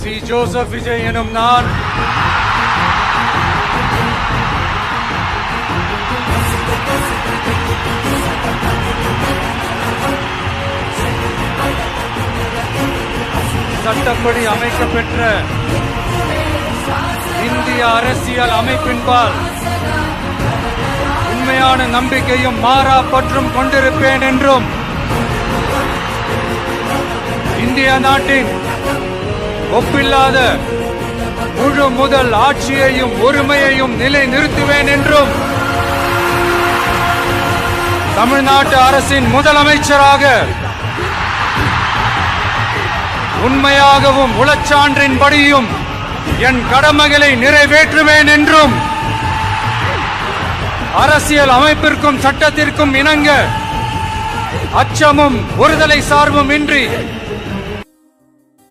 C Joseph Vijay எனும் நான் சட்டப்படி அமைக்கப்பெற்ற இந்திய அரசியல் அமைப்பின்பால் உண்மையான நம்பிக்கையும் மாறா பற்றும் கொண்டிருப்பேன் என்றும் இந்திய நாட்டின் ஒப்பில்லாத முழு முதல் ஆட்சியையும் உரிமையையும் நிலை நிறுத்துவேன் என்றும் தமிழ்நாட்டு அரசின் முதலமைச்சராக உண்மையாகவும் உளச்சான்றின்படியும் என் கடமைகளை நிறைவேற்றுவேன் என்றும் அரசியல் அமைப்பிற்கும் சட்டத்திற்கும் இணங்க அச்சமும் ஒருதலை சார்பும் இன்றி